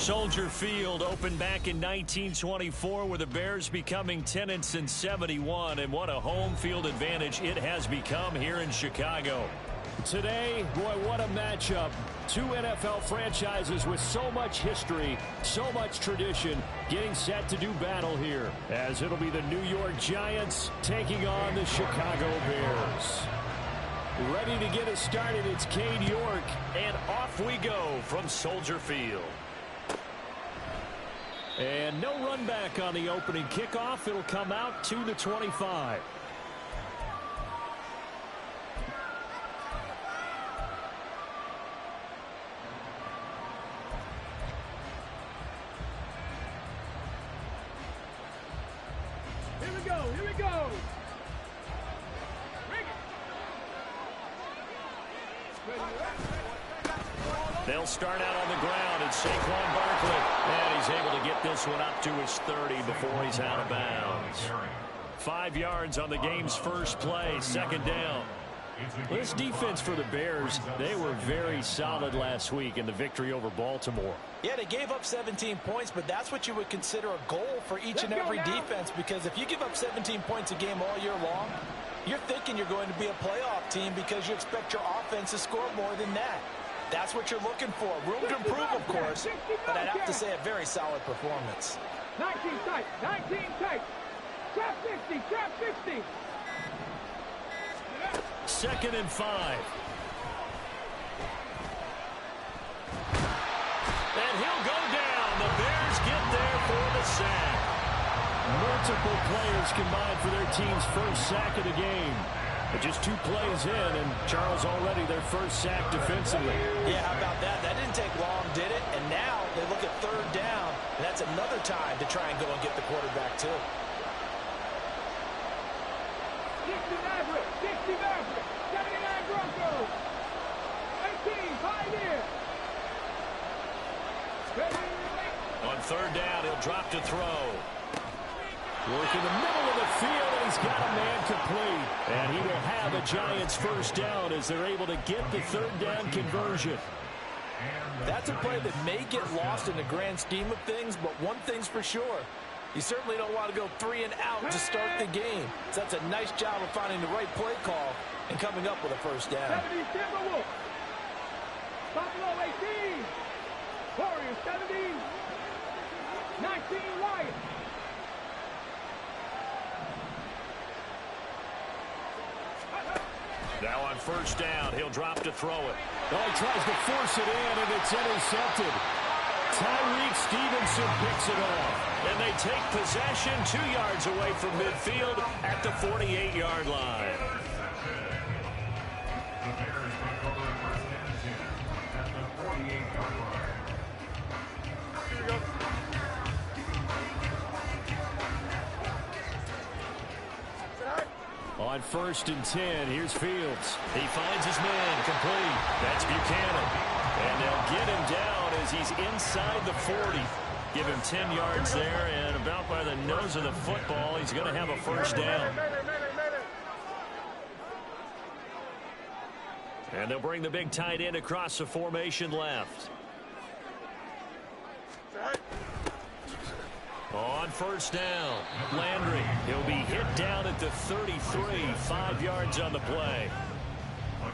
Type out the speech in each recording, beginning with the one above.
Soldier Field opened back in 1924 with the Bears becoming 10-71, and what a home field advantage it has become here in Chicago. Today, boy, what a matchup. Two NFL franchises with so much history, so much tradition, getting set to do battle here, as it'll be the New York Giants taking on the Chicago Bears. Ready to get us started, it's Cade York. And off we go from Soldier Field. And no run back on the opening kickoff. It'll come out to the 25. Here we go, here we go. They'll start out on the ground. It's Saquon Barkley. And he's able to get this one up to his 30 before he's out of bounds. 5 yards on the game's first play, second down. This defense for the Bears, they were very solid last week in the victory over Baltimore. Yeah, they gave up 17 points, but that's what you would consider a goal for each and every defense, because if you give up 17 points a game all year long, you're thinking you're going to be a playoff team because you expect your offense to score more than that. That's what you're looking for. Room to improve, of course, but I'd have to say a very solid performance. 19 tight, 19 tight. Trap 60, trap 60. Second and 5. And he'll go down. The Bears get there for the sack. Multiple players combined for their team's first sack of the game. But just 2 plays in, and Charles already their first sack defensively. Yeah, how about that? That didn't take long, did it? And now they look at third down, and that's another time to try and go and get the quarterback, too. 60 Maverick, 60 Maverick, 79 Broncos. 18, Pioneer. On third down, he'll drop to throw. Working the middle of the field, and he's got a man complete. And he will have a Giants first down as they're able to get the third down conversion. That's a play that may get lost in the grand scheme of things, but one thing's for sure. You certainly don't want to go 3 and out to start the game. So that's a nice job of finding the right play call and coming up with a first down. 70 Timberwolves. Buffalo 18. Warriors 70. 19 Lions. Now on first down, he'll drop to throw it. Oh, he tries to force it in, and it's intercepted. Tyreek Stevenson picks it off. And they take possession 2 yards away from midfield at the 48-yard line. On first and 10, here's Fields. He finds his man complete. That's Buchanan. And they'll get him down as he's inside the 40. Give him 10 yards there, and about by the nose of the football, he's going to have a first down. And they'll bring the big tight end across the formation left. On first down, Landry. He'll be hit down at the 33, 5 yards on the play.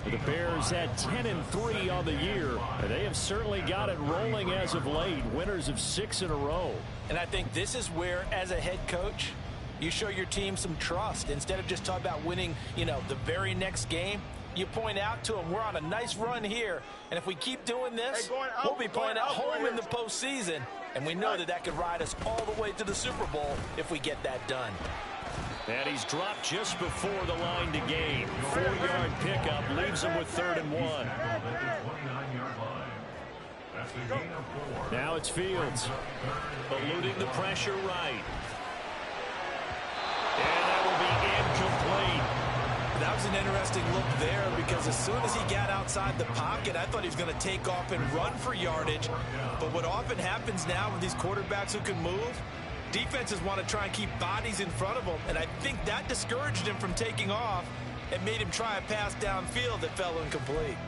The Bears had 10-3 on the year, and they have certainly got it rolling as of late. Winners of 6 in a row. And I think this is where, as a head coach, you show your team some trust. Instead of just talking about winning, the very next game, you point out to them, we're on a nice run here, and if we keep doing this, we'll be playing at home in the postseason, and we know that could ride us all the way to the Super Bowl if we get that done. And he's dropped just before the line to gain. 4-yard pickup leaves him with 3rd and 1. Now it's Fields. Eluding the pressure right. And that will be incomplete. That was an interesting look there, because as soon as he got outside the pocket, I thought he was going to take off and run for yardage. But what often happens now with these quarterbacks who can move, defenses want to try and keep bodies in front of them, and I think that discouraged him from taking off and made him try a pass downfield that fell incomplete.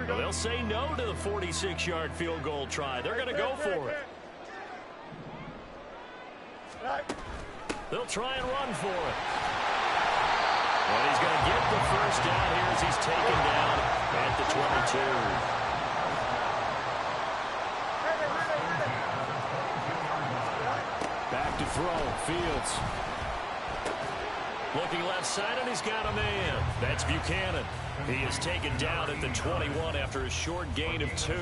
Well, they'll say no to the 46-yard field goal try. They're going to go for it. They'll try and run for it. And he's going to get the first down here as he's taken down at the 22. Back to throw. Fields. Looking left side, and he's got a man. That's Buchanan. He is taken down at the 21 after a short gain of 2.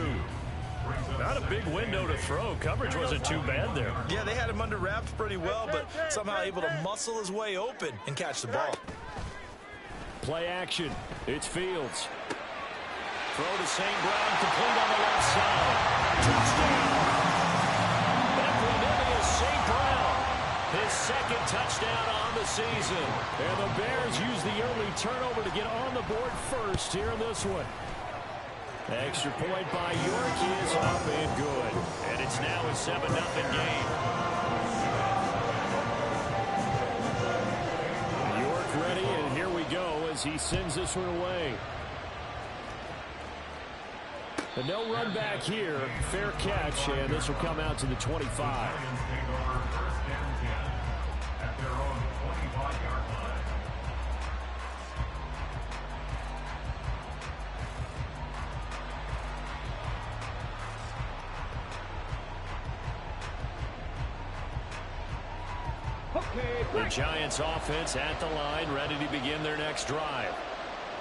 Not a big window to throw. Coverage wasn't too bad there. Yeah, they had him under wraps pretty well, but somehow able to muscle his way open and catch the ball. Play action. It's Fields. Throw to St. Brown, complete on the left side. Touchdown! Equanimeous St. Brown. His second touchdown on the season. And the Bears use the early turnover to get on the board first here in this one. Extra point by York is up and good. And it's now a 7-0 game. York ready, and here we go as he sends this one away. And no run back here. Fair catch, and this will come out to the 25. The Giants offense at the line, ready to begin their next drive.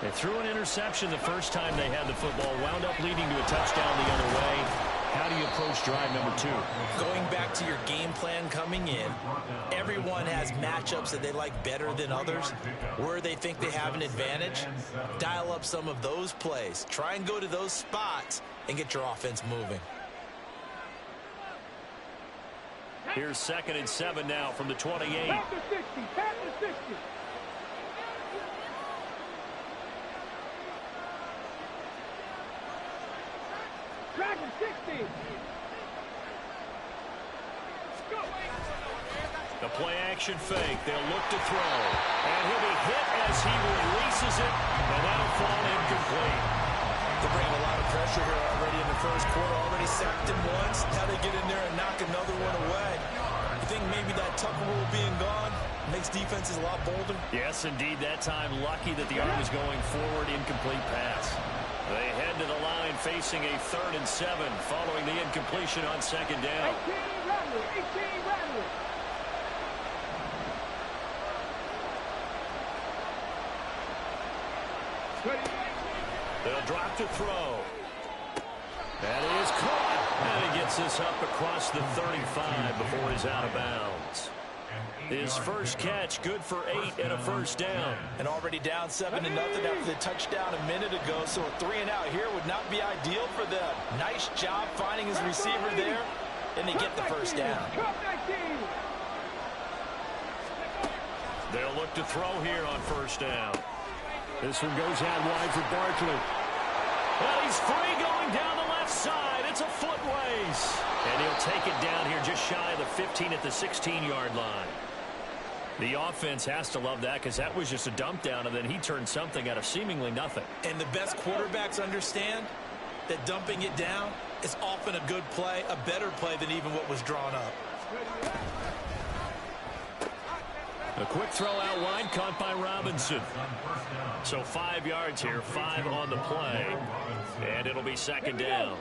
They threw an interception the first time they had the football, wound up leading to a touchdown the other way. How do you approach drive number 2? Going back to your game plan coming in, everyone has matchups that they like better than others. Where they think they have an advantage, dial up some of those plays. Try and go to those spots and get your offense moving. Here's 2nd and 7 now from the 28. Tap the 60. Tap the 60. Dragon 60. The play action fake. They'll look to throw. And he'll be hit as he releases it. And that'll fall incomplete. They bring a lot of pressure here already in the first quarter. Already sacked him once. Now they get in there and knock another one away. You think maybe that Tucker rule being gone makes defenses a lot bolder? Yes, indeed. That time, lucky that the arm was going forward. Incomplete pass. They head to the line facing a 3rd and 7 following the incompletion on 2nd down. 18 Rattler. 18 Rattler. They'll drop to throw. That is caught. And he gets this up across the 35 before he's out of bounds. His first catch, good for 8 and a first down. And already down 7-0 after the touchdown a minute ago, so a 3 and out here would not be ideal for them. Nice job finding his receiver there, and they get the first down. They'll look to throw here on first down. This one goes out wide for Barkley. Well, he's free going down the left side. It's a foot race. And he'll take it down here just shy of the 15 at the 16-yard line. The offense has to love that because that was just a dump down, and then he turned something out of seemingly nothing. And the best quarterbacks understand that dumping it down is often a good play, a better play than even what was drawn up. A quick throw out wide, caught by Robinson. So 5 yards here, 5 on the play, and it'll be 2nd down.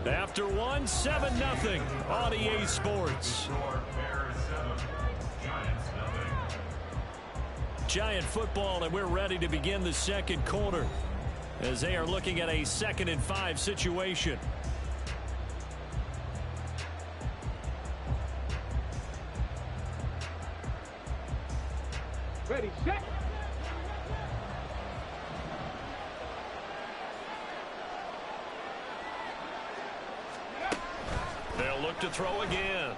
After one, 7-0 on EA Sports. Giant football, and we're ready to begin the second quarter as they are looking at a 2nd and 5 situation. Ready, set. They'll look to throw again.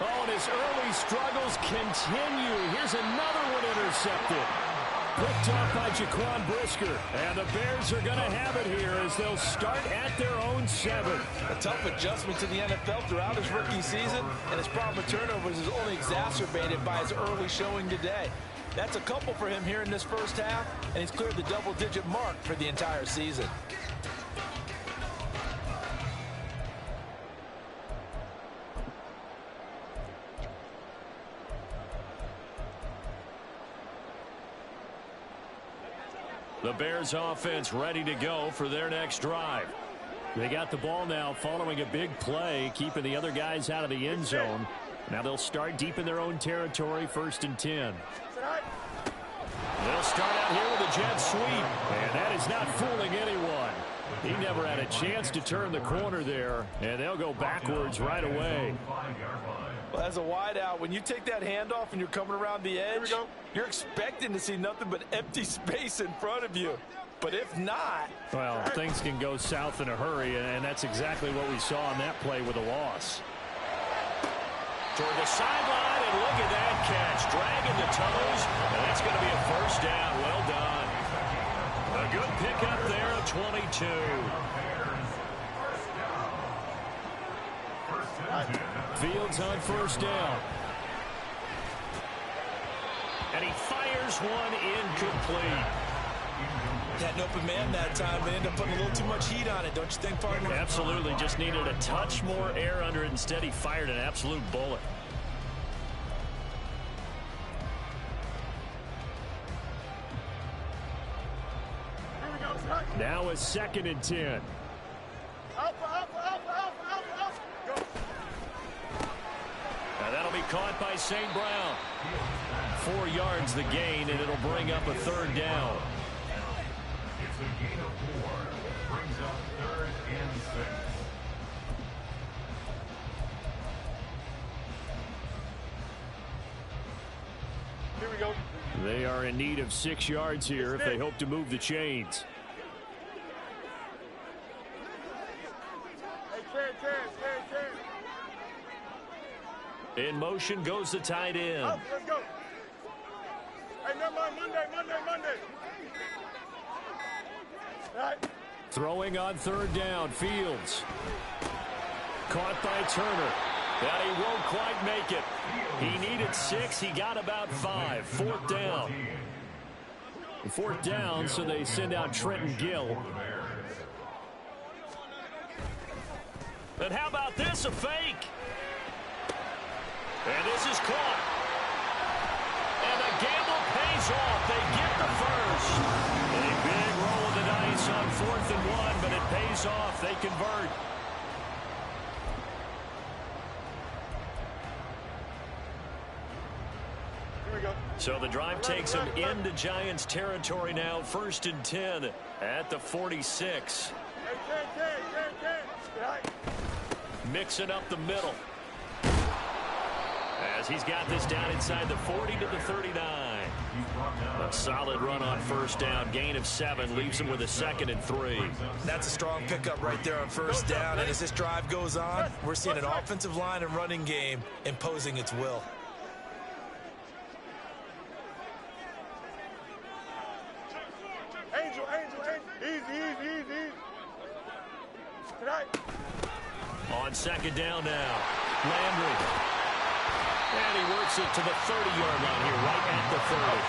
Oh, and his early struggles continue. Here's another one intercepted. Picked off by Jaquan Brisker. And the Bears are going to have it here as they'll start at their own 7. A tough adjustment to the NFL throughout his rookie season, and his problem with turnovers is only exacerbated by his early showing today. That's a couple for him here in this first half, and he's cleared the double-digit mark for the entire season. The Bears offense ready to go for their next drive. They got the ball now following a big play, keeping the other guys out of the end zone. Now they'll start deep in their own territory, 1st and 10. They'll start out here with a jet sweep, and that is not fooling anyone. He never had a chance to turn the corner there, and they'll go backwards right away. Well, as a wideout, when you take that handoff and you're coming around the edge, you're expecting to see nothing but empty space in front of you. But if not... Well, things can go south in a hurry, and that's exactly what we saw on that play with a loss. Toward the sideline, and look at that catch. Dragging the toes, and that's going to be a first down. Well done. A good pickup there at 22. Fields on 1st down. And he fires one incomplete. Had an open man that time, but ended up putting a little too much heat on it, don't you think, partner? Absolutely. Just needed a touch more air under it. Instead, he fired an absolute bullet. Now a 2nd and 10. Now that'll be caught by St. Brown. 4 yards the gain, and it'll bring up a 3rd down. It's a gain of 4. Brings up 3rd and 6. Here we go. They are in need of 6 yards here if they hope to move the chains. In motion goes the tight end. Up, let's go. Hey, never mind, Monday. All right. Throwing on 3rd down, Fields. Caught by Turner. But he won't quite make it. He needed 6. He got about 5. 4th down. 4th down, so they send out Trenton Gill. And how about this, a fake? And this is caught. And the gamble pays off. They get the first. A big roll of the dice on 4th and 1, but it pays off. They convert. So the drive takes them into Giants territory now. 1st and 10 at the 46. Mixing up the middle. As he's got this down inside the 40 to the 39. A solid run on 1st down. Gain of 7 leaves him with a 2nd and 3. That's a strong pickup right there on 1st down. And as this drive goes on, we're seeing an offensive line and running game imposing its will. Angel. Easy. Tonight. On 2nd down now. Landry. And he works it to the 30-yard line here, right at the 30.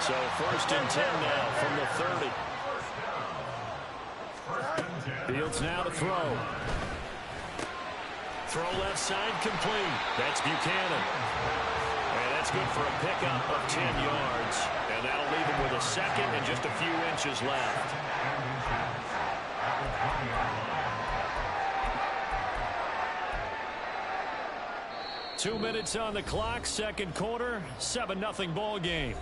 So 1st and 10 now from the 30. Fields now to throw. Throw left side complete. That's Buchanan. And that's good for a pickup of 10 yards. And that'll leave him with a 2nd and just a few inches left. Two minutes on the clock, 2nd quarter, 7-0 ball game.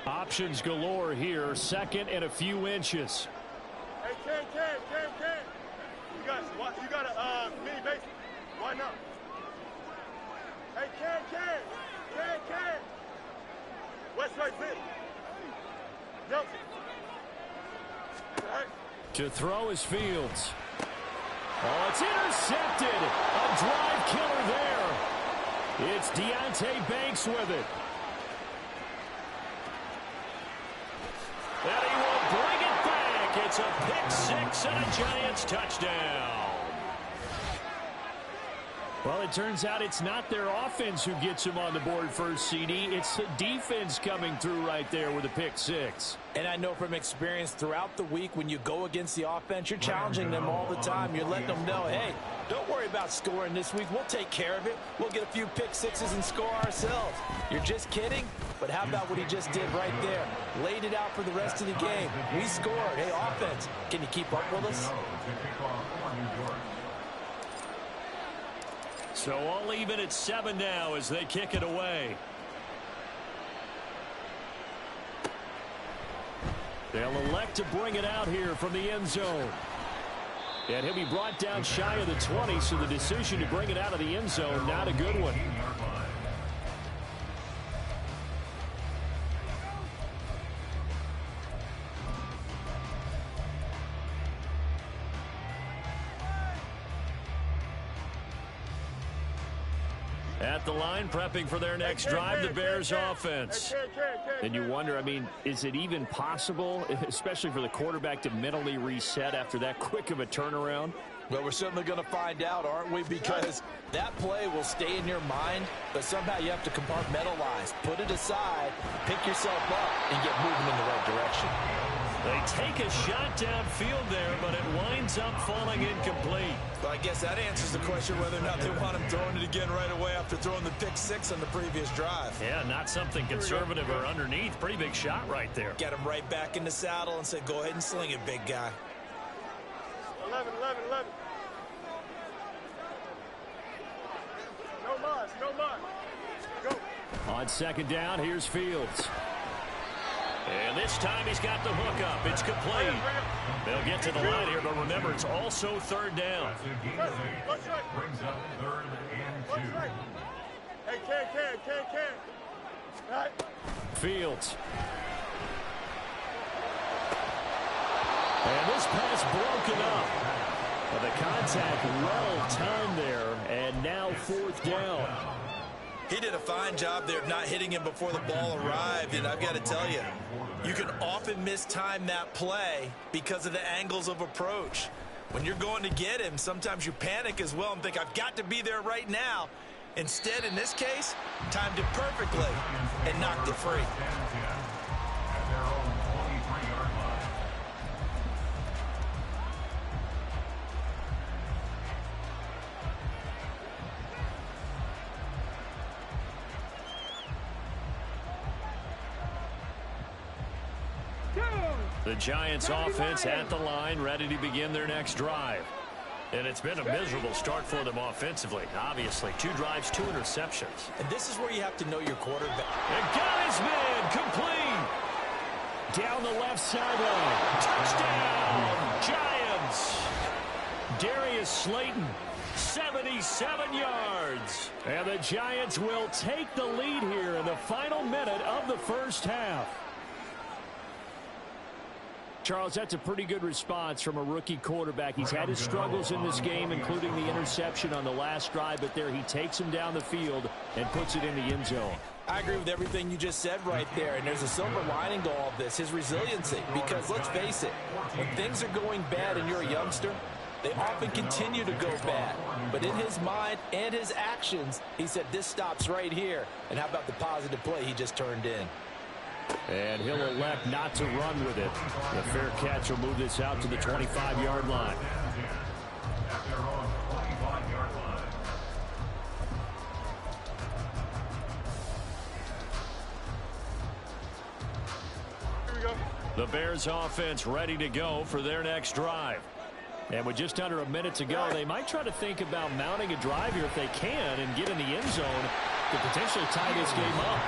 Options galore here, 2nd and a few inches. Hey, Ken. You got a mini base. Why not? Hey, Ken. West right fit. Nelson. To throw is Fields. Oh, it's intercepted. A drive killer there. It's Deonte Banks with it. And he will bring it back. It's a pick six and a Giants touchdown. Well, it turns out it's not their offense who gets him on the board first, CD. It's the defense coming through right there with a pick six. And I know from experience throughout the week, when you go against the offense, you're challenging them all the time. You're letting them know, hey, don't worry about scoring this week. We'll take care of it. We'll get a few pick sixes and score ourselves. You're just kidding? But how about what he just did right there? Laid it out for the rest of the game. We scored. Hey, offense, can you keep up with us? So all even at 7 now as they kick it away. They'll elect to bring it out here from the end zone. And he'll be brought down shy of the 20, so the decision to bring it out of the end zone, not a good one. At the line, prepping for their next drive, the Bears offense. And you wonder, I mean, is it even possible, especially for the quarterback, to mentally reset after that quick of a turnaround? Well, we're certainly going to find out, aren't we? Because that play will stay in your mind, but somehow you have to compartmentalize, put it aside, pick yourself up, and get moving in the right direction. They take a shot downfield there, but it winds up falling incomplete. Well, I guess that answers the question whether or not they want him throwing it again right away after throwing the pick six on the previous drive. Yeah, not something conservative or underneath. Pretty big shot right there. Get him right back in the saddle and say, go ahead and sling it, big guy. 11. No mud. Go. On second down, here's Fields. And this time he's got the hook up. It's complete. They'll get to the line here, but remember, it's also third down. Brings up 3rd and 2. Hey, can. Right. Fields. And this pass broken up. But the contact well timed there, and now 4th down. He did a fine job there of not hitting him before the ball arrived, and I've got to tell you, you can often mistime that play because of the angles of approach. When you're going to get him, sometimes you panic as well and think, I've got to be there right now. Instead, in this case, timed it perfectly and knocked it free. At their own 23-yard line. The Giants offense at the line, ready to begin their next drive. And it's been a miserable start for them offensively. Obviously, 2 drives, 2 interceptions. And this is where you have to know your quarterback. And got his man complete. Down the left sideline. Touchdown, Giants. Darius Slayton, 77 yards. And the Giants will take the lead here in the final minute of the first half. Charles, that's a pretty good response from a rookie quarterback. He's had his struggles in this game, including the interception on the last drive, but there he takes him down the field and puts it in the end zone. I agree with everything you just said right there, and there's a silver lining to all of this, his resiliency, because let's face it, when things are going bad and you're a youngster, they often continue to go bad. But in his mind and his actions, he said, this stops right here. And how about the positive play he just turned in? And he'll elect not to run with it. The fair catch will move this out to the 25-yard line. At their own 25-yard line. Here we go. The Bears offense ready to go for their next drive. And with just under a minute to go, they might try to think about mounting a drive here if they can and get in the end zone to potentially tie this game up.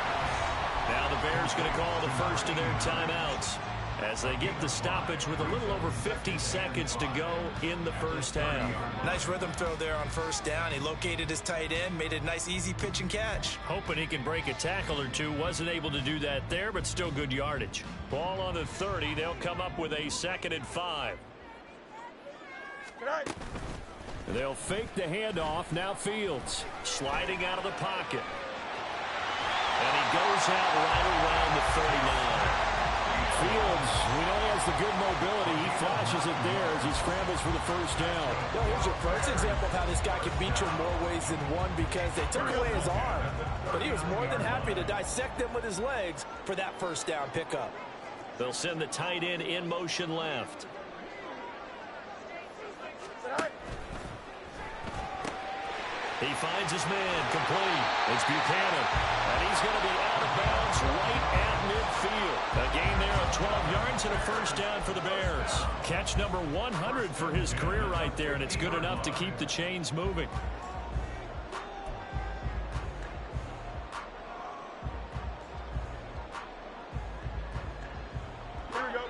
Now the Bears going to call the first of their timeouts as they get the stoppage with a little over 50 seconds to go in the first half. Nice rhythm throw there on first down. He located his tight end, made a nice easy pitch and catch. Hoping he can break a tackle or two. Wasn't able to do that there, but still good yardage. Ball on the 30. They'll come up with a 2nd and 5. They'll fake the handoff. Now Fields sliding out of the pocket. And he goes out right around the 39. Fields, we know he has the good mobility. He flashes it there as he scrambles for the first down. Well, here's your first example of how this guy can beat you in more ways than one, because they took away his arm. But he was more than happy to dissect them with his legs for that first down pickup. They'll send the tight end in motion left. He finds his man, complete. It's Buchanan, and he's going to be out of bounds right at midfield. A gain there of 12 yards and a first down for the Bears. Catch number 100 for his career right there, and it's good enough to keep the chains moving. Here we go.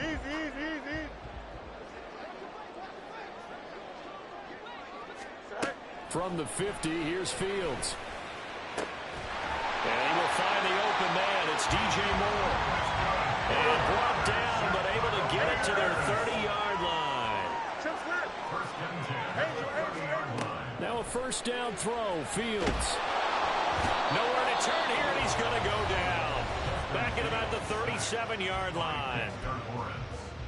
Easy. From the 50, here's Fields. And he will find the open man. It's DJ Moore. And brought down, but able to get it to their 30-yard line. Now a first down throw. Fields. Nowhere to turn here, and he's going to go down. Back at about the 37-yard line.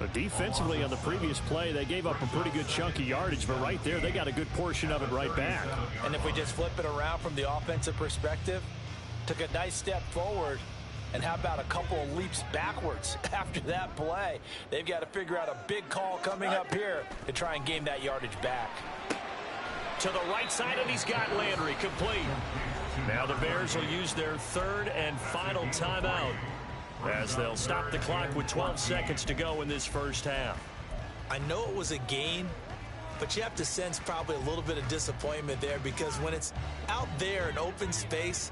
But defensively on the previous play, they gave up a pretty good chunk of yardage, but right there, they got a good portion of it right back. And if we just flip it around from the offensive perspective, took a nice step forward, and how about a couple of leaps backwards after that play? They've got to figure out a big call coming up here to try and gain that yardage back. To the right side, and he's got Landry complete. Now the Bears will use their third and final timeout, as they'll stop the clock with 12 seconds to go in this first half. I know it was a gain, but you have to sense probably a little bit of disappointment there, because when it's out there in open space,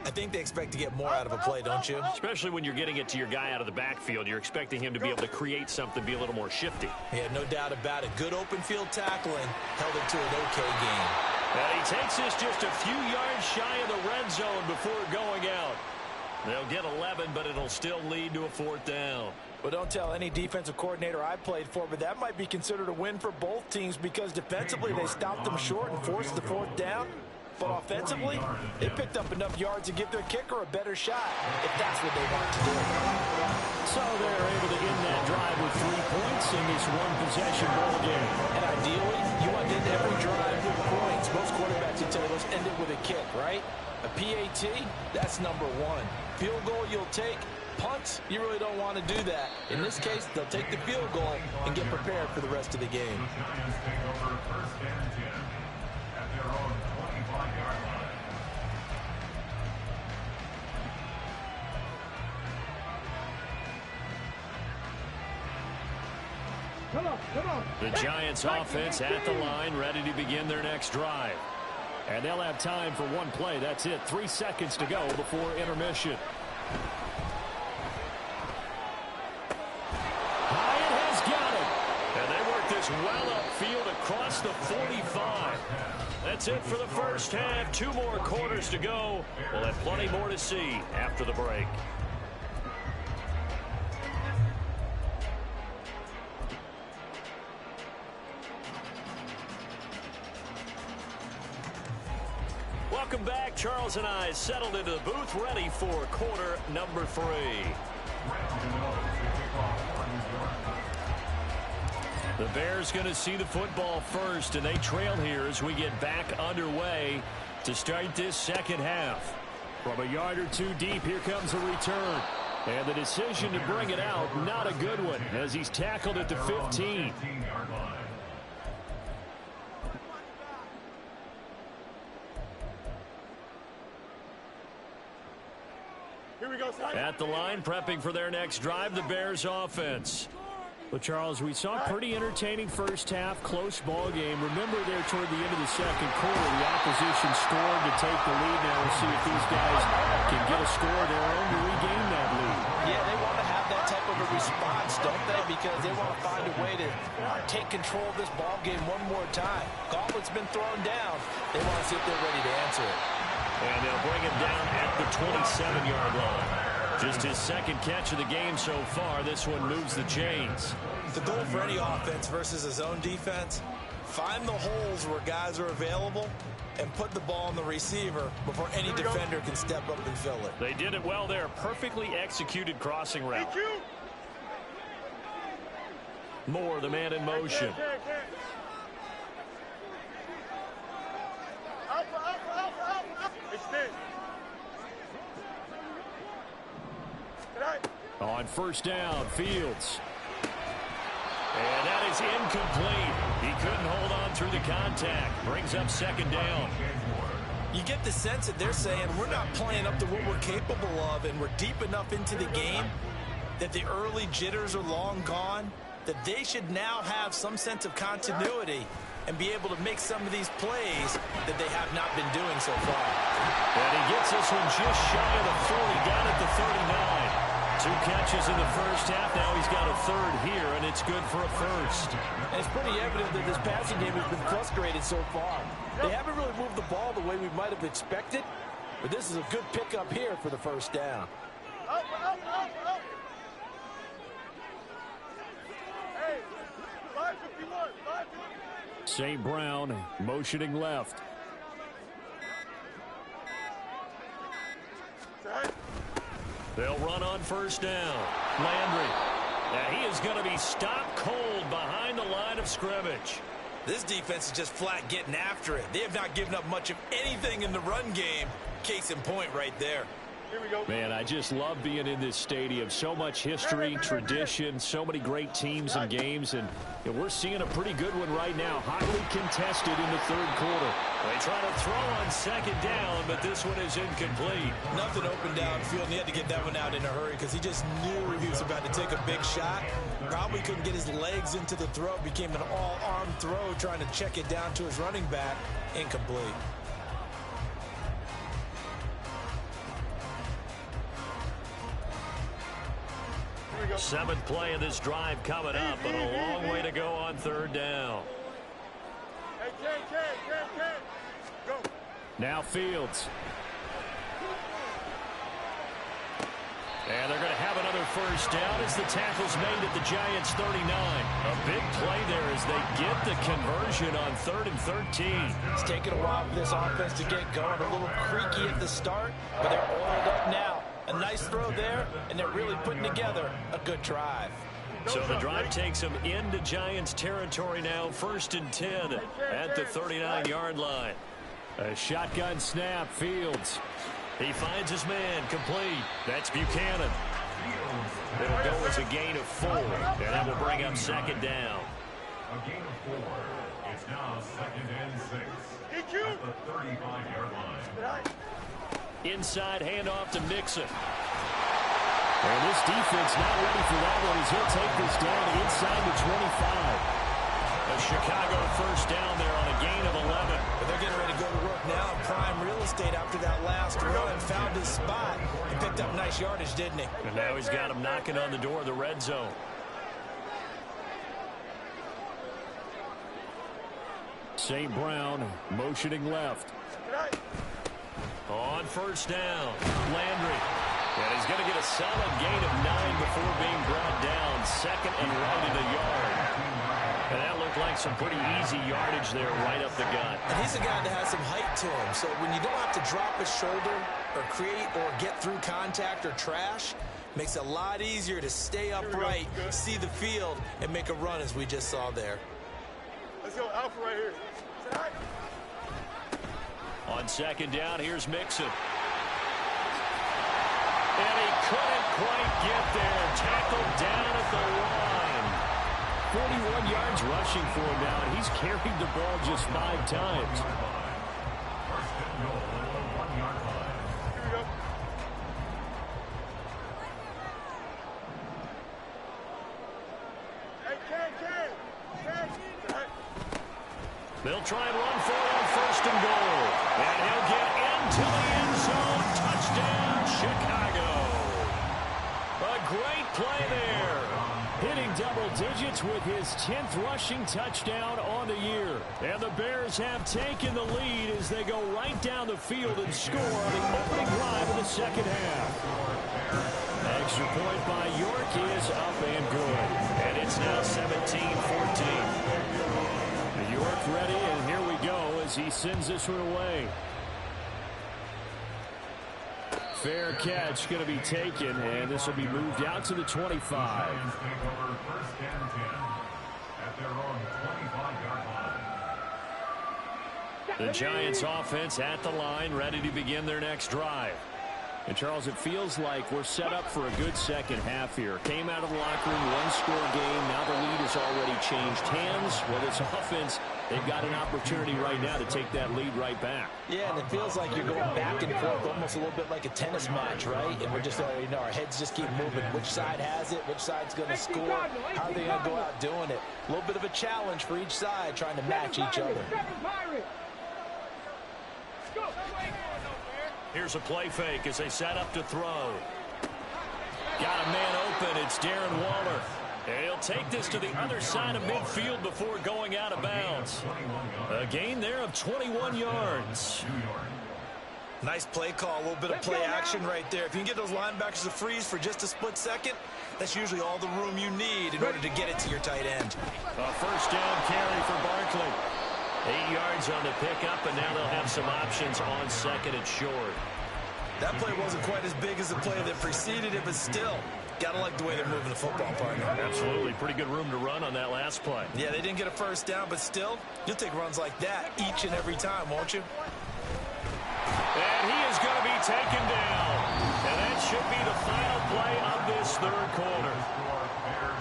I think they expect to get more out of a play, don't you? Especially when you're getting it to your guy out of the backfield. You're expecting him to be able to create something, be a little more shifty. Yeah, no doubt about it. Good open field tackling held it to an okay game. And he takes this just a few yards shy of the red zone before going out. They'll get 11, but it'll still lead to a fourth down. Well, don't tell any defensive coordinator I played for, but that might be considered a win for both teams, because defensively they stopped them short and forced the fourth down. But offensively, they picked up enough yards to give their kicker a better shot, if that's what they want to do. So they're able to end that drive with 3 points in this one-possession ball game. And ideally, you want to end every drive with points. Most quarterbacks would tell you, let's end it with a kick, right? A PAT, that's number one. Field goal you'll take. Punts, you really don't want to do that. In this case, they'll take the field goal and get prepared for the rest of the game. Come on. The Giants offense at the line, ready to begin their next drive. And they'll have time for one play. That's it. 3 seconds to go before intermission. Hyatt has got it. And they work this well upfield across the 45. That's it for the first half. 2 more quarters to go. We'll have plenty more to see after the break. Welcome back. Charles and I settled into the booth, ready for quarter number 3. The Bears going to see the football first, and they trail here as we get back underway to start this second half. From a yard or 2 deep, here comes a return. And the decision to bring it out, not a good one, as he's tackled at the 15. At the line, prepping for their next drive, the Bears offense. Well, Charles, we saw a pretty entertaining first half, close ball game. Remember there toward the end of the second quarter, the opposition scored to take the lead. Now we'll see if these guys can get a score of their own to regain that lead. Yeah, they want to have that type of a response, don't they? Because they want to find a way to take control of this ball game one more time. Gauntlet's been thrown down. They want to see if they're ready to answer it. And they'll bring him down at the 27-yard line. Just his second catch of the game so far. This one moves the chains. The goal for any offense versus a zone defense, find the holes where guys are available and put the ball on the receiver before any defender can step up and fill it. They did it well there. Perfectly executed crossing route. Moore, the man in motion. On first down, Fields. And that is incomplete. He couldn't hold on through the contact. Brings up second down. You get the sense that they're saying we're not playing up to what we're capable of, and we're deep enough into the game that the early jitters are long gone, that they should now have some sense of continuity and be able to make some of these plays that they have not been doing so far. And he gets this one just shy of the 40, down at the 39. 2 catches in the first half. Now he's got a third here, and it's good for a first. And it's pretty evident that this passing game has been frustrated so far. They haven't really moved the ball the way we might have expected, but this is a good pickup here for the first down. St. Brown motioning left. They'll run on first down. Landry. Now he is going to be stopped cold behind the line of scrimmage. This defense is just flat getting after it. They have not given up much of anything in the run game. Case in point right there. Here we go. Man, I just love being in this stadium. So much history, tradition, so many great teams and games, and we're seeing a pretty good one right now. Hotly contested in the third quarter. They try to throw on second down, but this one is incomplete. Nothing open downfield, and he had to get that one out in a hurry because he just knew he was about to take a big shot. Probably couldn't get his legs into the throw. Became an all-arm throw trying to check it down to his running back. Incomplete. Seventh play of this drive coming up, but a long way to go on third down. Hey, Ken. Go. Now Fields. And they're going to have another first down as the tackle's made at the Giants' 39. A big play there as they get the conversion on 3rd and 13. It's taken a while for this offense to get going. A little creaky at the start, but they're oiled up now. A nice throw there, and they're really putting together a good drive. So the drive takes them into Giants territory now. 1st and 10 at the 39-yard line. A shotgun snap, Fields. He finds his man, complete. That's Buchanan. It'll go as a gain of 4, and that will bring up second down. A gain of 4. It's now 2nd and 6 at the 35-yard line. Inside handoff to Mixon. And this defense not ready for that one as he'll take this down inside the 25. A Chicago first down there on a gain of 11. But they're getting ready to go to work now. Prime real estate after that last run. Found his spot and picked up nice yardage, didn't he? And now he's got him knocking on the door of the red zone. St. Brown motioning left. On first down, Landry. And he's going to get a solid gain of 9 before being brought down. 2nd and right at a yard. And that looked like some pretty easy yardage there right up the gut. And he's a guy that has some height to him. So when you don't have to drop his shoulder or create or get through contact or trash, makes it a lot easier to stay upright, see the field, and make a run as we just saw there. Let's go, Alpha right here. On second down, here's Mixon. And he couldn't quite get there. Tackled down at the line. 41 yards rushing for him now, and he's carried the ball just 5 times. First and goal at the 1-yard line. Here we go. Hey, Ken. They'll try and run for it on 1st and goal. And he'll get into the end zone. Touchdown, Chicago. A great play there. Hitting double digits with his 10th rushing touchdown on the year. And the Bears have taken the lead as they go right down the field and score on the opening drive of the second half. extra point by York is up and good. And it's now 17-14. York ready, and here we go as he sends this one away. Fair catch going to be taken, and this will be moved out to the 25. The Giants offense at the line, ready to begin their next drive. And, Charles, it feels like we're set up for a good second half here. Came out of the locker room, one-score game. Now the lead has already changed hands. Well, this offense, they've got an opportunity right now to take that lead right back. Yeah, and it feels like you're going back and forth, almost a little bit like a tennis match, right? And we're just, our heads just keep moving. Which side has it? Which side's going to score? How are they going to go out doing it? A little bit of a challenge for each side, trying to match each other. Here's a play fake as they set up to throw. Got a man open. It's Darren Waller. And he'll take this to the other side of midfield before going out of bounds. A gain there of 21 yards. Nice play call, a little bit of play action right there. If you can get those linebackers to freeze for just a split second, that's usually all the room you need in order to get it to your tight end. A first down carry for Barkley. 8 yards on the pickup, and now they'll have some options on second and short. That play wasn't quite as big as the play that preceded it, but still, gotta like the way they're moving the football, partner. Absolutely. Pretty good room to run on that last play. Yeah, they didn't get a first down, but still, you'll take runs like that each and every time, won't you? And he is going to be taken down. And that should be the final play of this third quarter.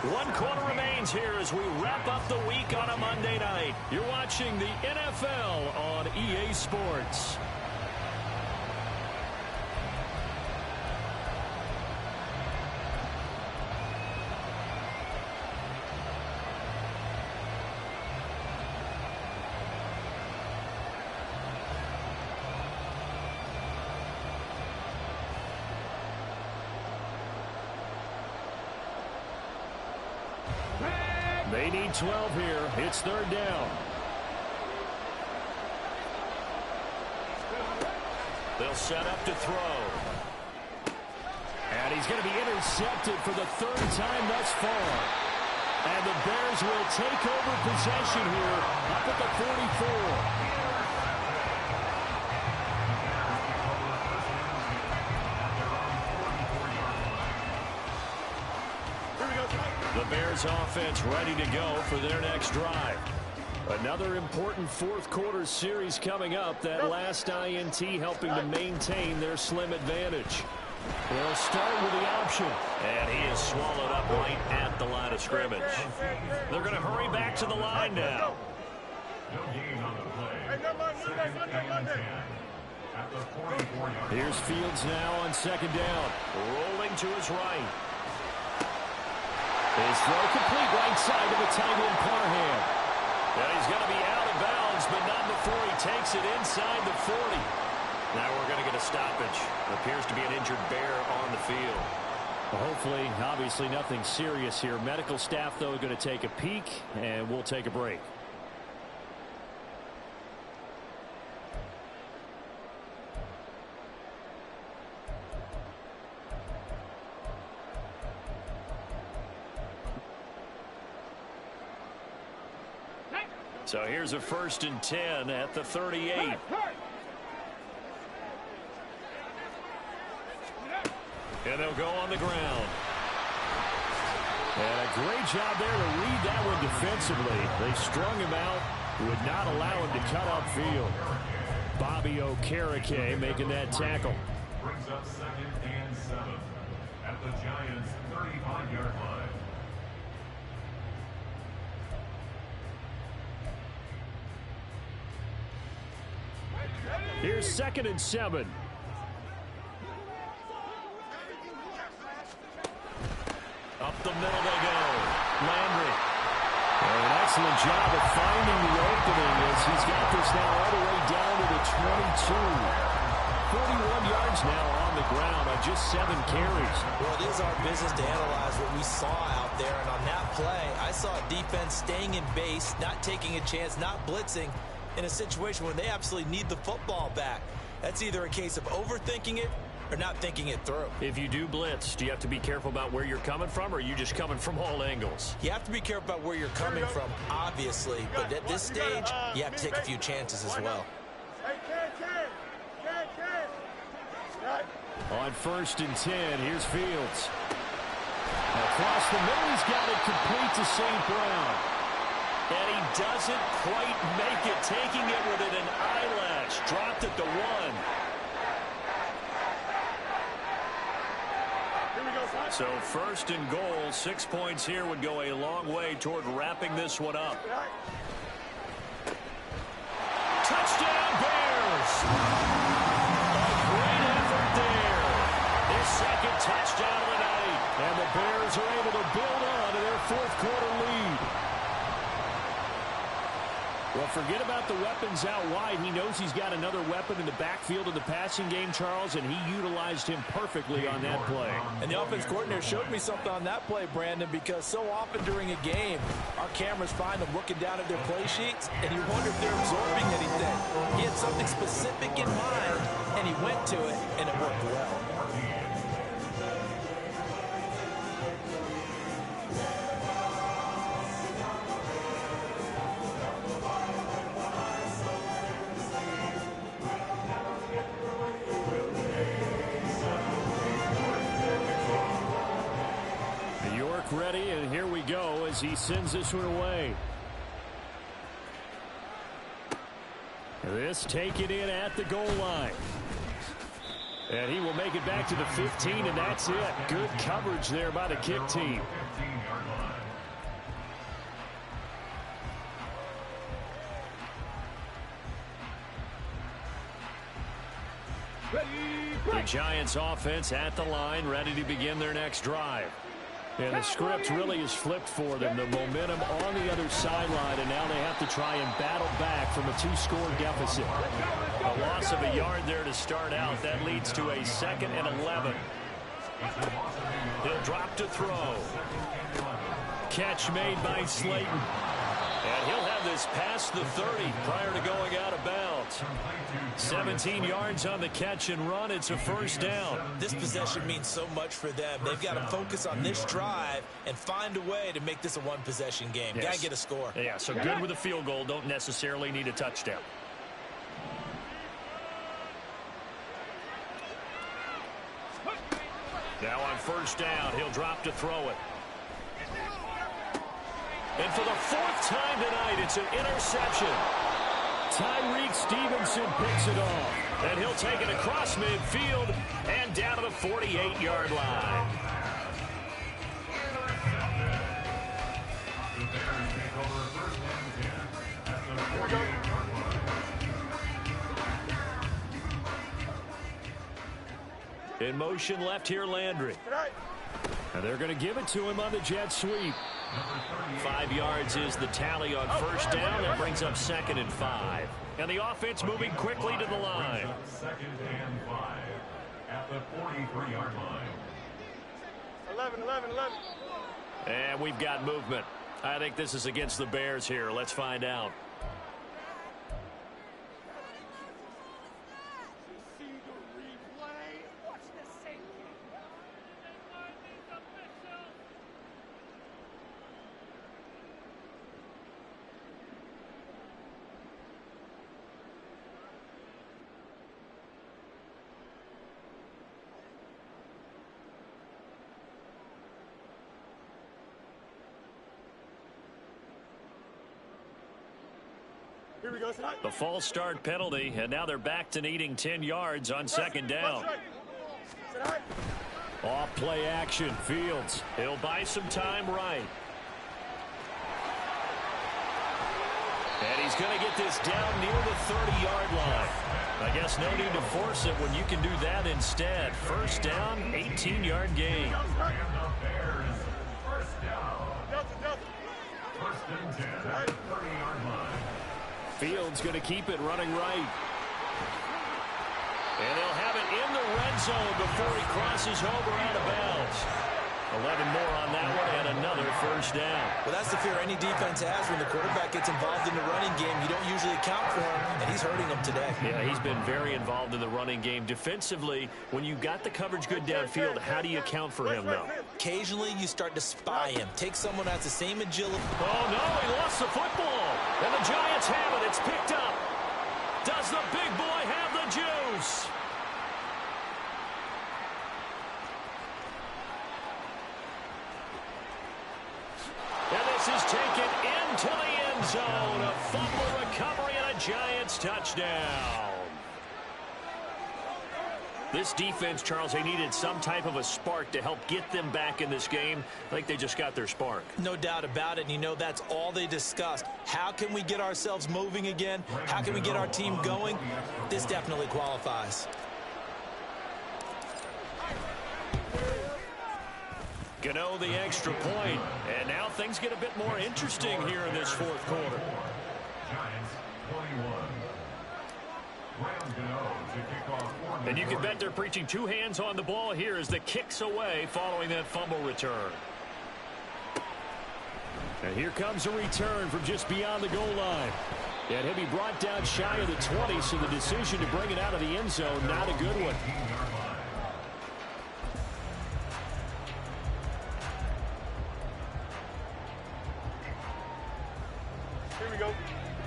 1 quarter remains here as we wrap up the week on a Monday night. You're watching the NFL on EA Sports. They need 12 here. It's third down. They'll set up to throw. And he's going to be intercepted for the third time thus far. And the Bears will take over possession here up at the 44. The Bears offense ready to go for their next drive. Another important fourth quarter series coming up. That last INT helping to maintain their slim advantage. They'll start with the option. And he is swallowed up right at the line of scrimmage. They're going to hurry back to the line now. Here's Fields now on second down. Rolling to his right. His throw complete right side to the tight end Parham. And he's going to be out of bounds, but not before he takes it inside the 40. Now we're going to get a stoppage. Appears to be an injured Bear on the field. Well, hopefully, obviously nothing serious here. Medical staff, though, going to take a peek, and we'll take a break. So here's a 1st and 10 at the 38. And they'll go on the ground. And a great job there to read that one defensively. They strung him out, would not allow him to cut upfield. Bobby Okereke making that tackle. Brings up 2nd and 7 at the Giants' 35-yard line. Here's 2nd and 7. Up the middle they go. Landry. An excellent job of finding the opening as he's got this now all the way down to the 22. 41 yards now on the ground on just 7 carries. Well, it is our business to analyze what we saw out there, and on that play, I saw a defense staying in base, not taking a chance, not blitzing, in a situation where they absolutely need the football back. That's either a case of overthinking it or not thinking it through. If you do blitz, do you have to be careful about where you're coming from, or are you just coming from all angles? You have to be careful about where you're coming from, obviously, but at this stage, you have to take a few chances as well. On 1st and 10, here's Fields. Across the middle, he's got it complete to St. Brown. And he doesn't quite make it, taking it within an eyelash. Dropped at the 1. So 1st and goal, 6 points here would go a long way toward wrapping this one up. Touchdown, Bears! A great effort there. Their second touchdown of the night. And the Bears are able to build on to their 4th quarter lead. Well, forget about the weapons out wide. He knows he's got another weapon in the backfield of the passing game, Charles, and he utilized him perfectly on that play. And the offense coordinator showed me something on that play, Brandon, because so often during a game, our cameras find them looking down at their play sheets, and you wonder if they're absorbing anything. He had something specific in mind, and he went to it, and it worked well. Ready, and here we go as he sends this one away. This taken in at the goal line. And he will make it back to the 15, and that's it. Good coverage there by the kick team. The Giants offense at the line, ready to begin their next drive. And the script really is flipped for them. The momentum on the other sideline, and now they have to try and battle back from a 2-score deficit. A loss of a yard there to start out. That leads to a 2nd and 11. He'll drop to throw. Catch made by Slayton. And he'll have this past the 30 prior to going out of bounds. 17 yards on the catch and run. It's a 1st down. This possession means so much for them. They've got to focus on this drive and find a way to make this a one-possession game. Yes. Got to get a score. Yeah, so good with a field goal. Don't necessarily need a touchdown. Now on 1st down, he'll drop to throw it. And for the 4th time tonight, it's an interception. Tyreek Stevenson picks it off. And he'll take it across midfield and down to the 48-yard line. In motion left here, Landry. And they're going to give it to him on the jet sweep. 5 yards is the tally on 1st down. That brings up 2nd and 5. And the offense moving quickly to the line. 2nd and 5 at the 43-yard line. 11. And we've got movement. I think this is against the Bears here. Let's find out. Here we go. The false start penalty, and now they're back to needing 10 yards on 2nd down. Off play action, Fields. He'll buy some time right. And he's going to get this down near the 30-yard line. I guess no need to force it when you can do that instead. 1st down, 18-yard gain. And the Bears, 1st down. 1st and 10 at the 30-yard line. Fields going to keep it running right. And they'll have it in the red zone before he crosses over out of bounds. 11 more on that one and another first down. Well, that's the fear any defense has when the quarterback gets involved in the running game. You don't usually account for him, and he's hurting them today. Yeah, he's been very involved in the running game. Defensively, when you got the coverage good downfield, how do you account for him, though? Occasionally, you start to spy him. Take someone who has the same agility. Oh, no, he lost the football. And the Giants have it. It's picked up. Does the big boy have the juice? And this is taken into the end zone. A fumble recovery and a Giants touchdown. This defense, Charles, they needed some type of a spark to help get them back in this game. I think they just got their spark. No doubt about it. And you know, that's all they discussed. How can we get ourselves moving again? How can we get our team going? This definitely qualifies. Gano the extra point. And now things get a bit more interesting here in this fourth quarter. Giants 21. Graham Gano to kick off. And you can bet they're preaching two hands on the ball here as the kick's away following that fumble return. And here comes a return from just beyond the goal line. And he'll be brought down shy of the 20, so the decision to bring it out of the end zone, not a good one. Here we go.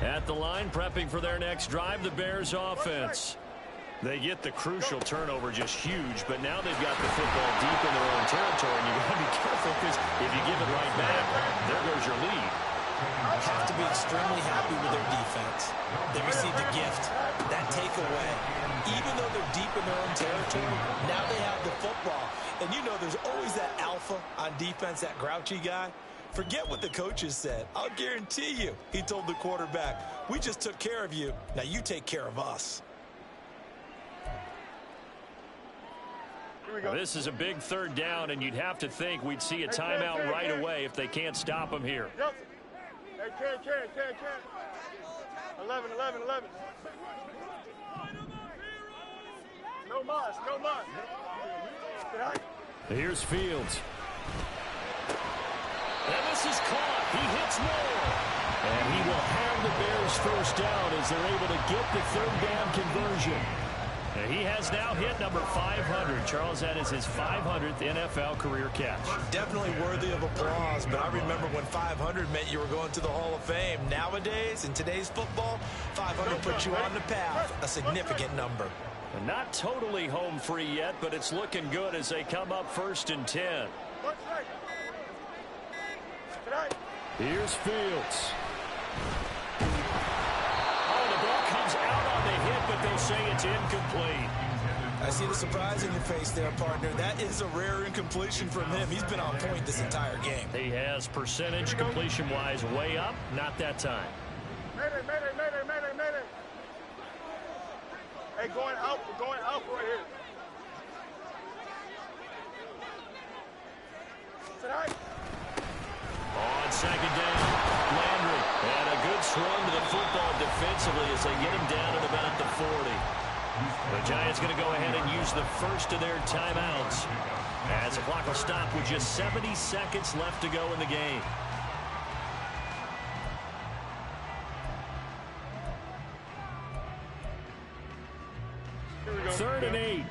At the line, prepping for their next drive, the Bears offense. They get the crucial turnover, just huge, but now they've got the football deep in their own territory, and you've got to be careful because if you give it right back, there goes your lead. Have to be extremely happy with their defense. They received a gift, that takeaway. Even though they're deep in their own territory, now they have the football. And you know there's always that alpha on defense, that grouchy guy. Forget what the coaches said. I'll guarantee you, he told the quarterback, we just took care of you. Now you take care of us. This is a big third down, and you'd have to think we'd see a timeout right away if they can't stop him here. Hey, Ken. 11. No mas. Here's Fields. And this is caught. He hits more. And he will have the Bears first down as they're able to get the third down conversion. And he has now hit number 500. Charles, that is his 500th NFL career catch. Definitely worthy of applause, but I remember when 500 meant you were going to the Hall of Fame. Nowadays, in today's football, 500 puts you on the path, a significant number. And not totally home free yet, but it's looking good as they come up 1st and 10. Here's Fields. But they'll say it's incomplete. I see the surprise in your face there, partner. That is a rare incompletion from him. He's been on point this entire game. He has percentage completion-wise way up. Not that time. Mayday. Hey, going out. We're going out right here. Tonight. On second down, Landry. And a good swing to the football defensively as they get him down at about the 40. The Giants going to go ahead and use the first of their timeouts as the clock will stop with just 70 seconds left to go in the game. Third and 8.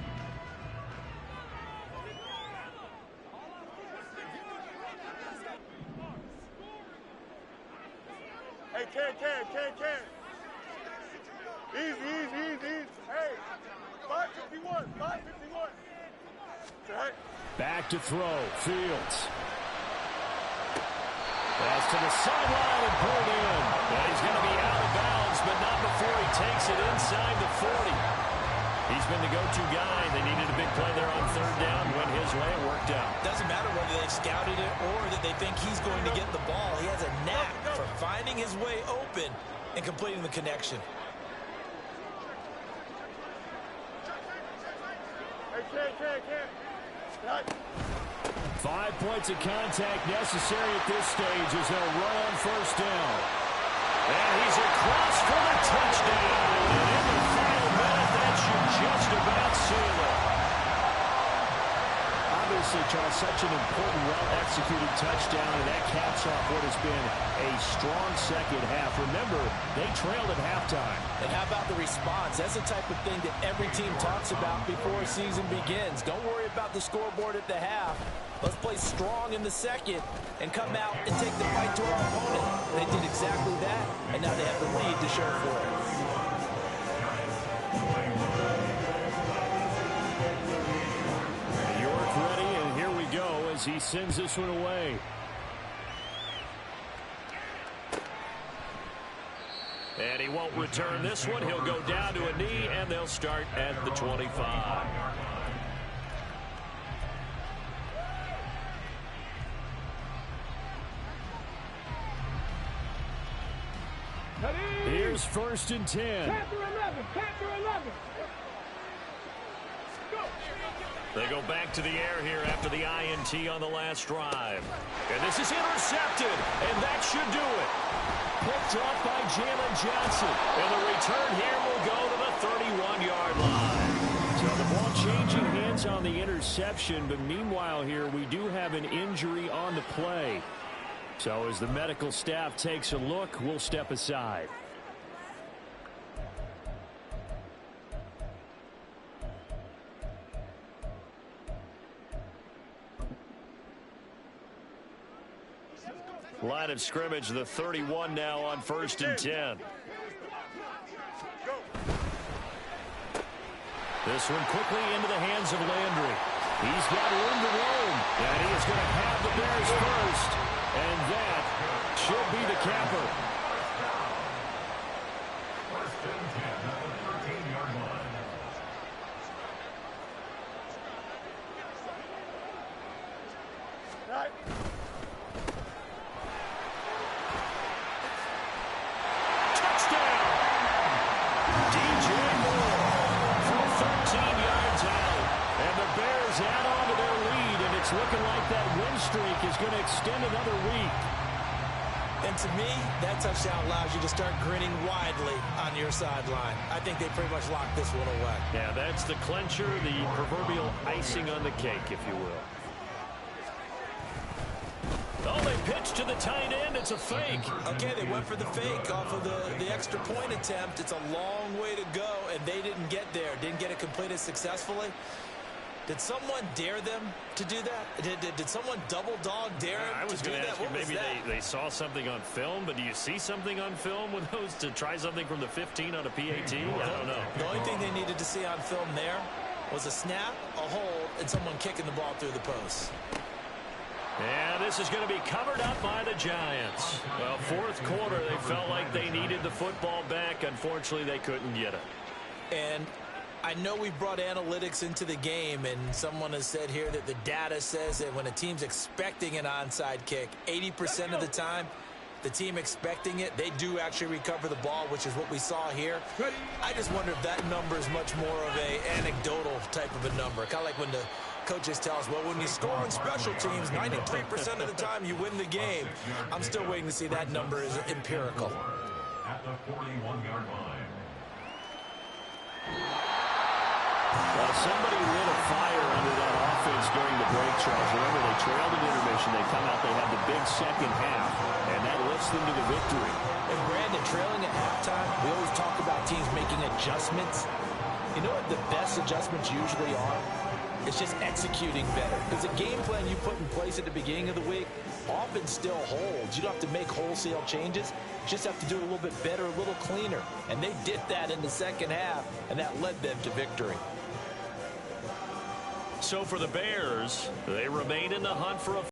Hey, Ken. Easy. Hey, 551. Right. Back to throw. Fields. Pass to the sideline and pulled in. And he's going to be out of bounds, but not before he takes it inside the 40. He's been the go-to guy. They needed a big play there on third down. Went his way. It worked out. Doesn't matter whether they scouted it or that they think he's going to get the ball. He has a knack for finding his way open and completing the connection. Hey, Ken. 5 points of contact necessary at this stage as they'll run on first down. And he's across for the touchdown. And in the final minute, that should just about seal it. obviously, Charles, such an important, well-executed touchdown, and that caps off what has been a strong second half. Remember, they trailed at halftime. And how about the response? That's the type of thing that every team talks about before a season begins. Don't worry about the scoreboard at the half. Let's play strong in the second and come out and take the fight to our opponent. They did exactly that, and now they have the lead to show for it. York ready, and here we go as he sends this one away. And he won't return this one. He'll go down to a knee, and they'll start at the 25. Here's 1st and 10. Panther 11, Panther 11. They go back to the air here after the INT on the last drive. And this is intercepted, and that should do it. Picked off by Jalen Johnson. And the return here will go to the 31-yard line. So the ball changing hands on the interception, but meanwhile here we do have an injury on the play. So as the medical staff takes a look, we'll step aside. Line of scrimmage, the 31 now on 1st and 10. This one quickly into the hands of Landry. He's got room to roam, and he is going to have the Bears first. And that should be the capper. First and 10 at the 13-yard line. Touchdown! DJ Moore from 13 yards out. And the Bears add on to their lead, and it's looking like that win streak is going to extend another week. And to me, that touchdown allows you to start grinning widely on your sideline. I think they pretty much locked this one away. Yeah, that's the clincher, the proverbial icing on the cake, if you will. Oh, they pitched to the tight end. It's a fake. Okay, they went for the fake off of the extra point attempt. It's a long way to go, and they didn't get there. Didn't get it completed successfully. Did someone dare them to do that? Did someone double dog dare them to do that? I was going to ask you, maybe they saw something on film, but do you see something on film with those to try something from the 15 on a PAT? I don't know. The only thing they needed to see on film there was a snap, a hold, and someone kicking the ball through the post. And this is going to be covered up by the Giants. Well, 4th quarter, they felt like they needed the football back. Unfortunately, they couldn't get it. And I know we brought analytics into the game, and someone has said here that the data says that when a team's expecting an onside kick, 80% of the time, the team expecting it, they do actually recover the ball, which is what we saw here. I just wonder if that number is much more of a anecdotal type of a number. Kind of like when the coaches tell us, well, when you score on special teams, 93% of the time you win the game. I'm still waiting to see that number is empirical. At the 41-yard line. Well, somebody lit a fire under that offense during the break, Charles. Remember, they trailed at intermission. They come out, they have the big second half, and that lifts them to the victory. And Brandon, trailing at halftime, we always talk about teams making adjustments. You know what the best adjustments usually are? It's just executing better. Because the game plan you put in place at the beginning of the week often still holds. You don't have to make wholesale changes. You just have to do it a little bit better, a little cleaner. And they did that in the second half, and that led them to victory. So for the Bears, they remain in the hunt for a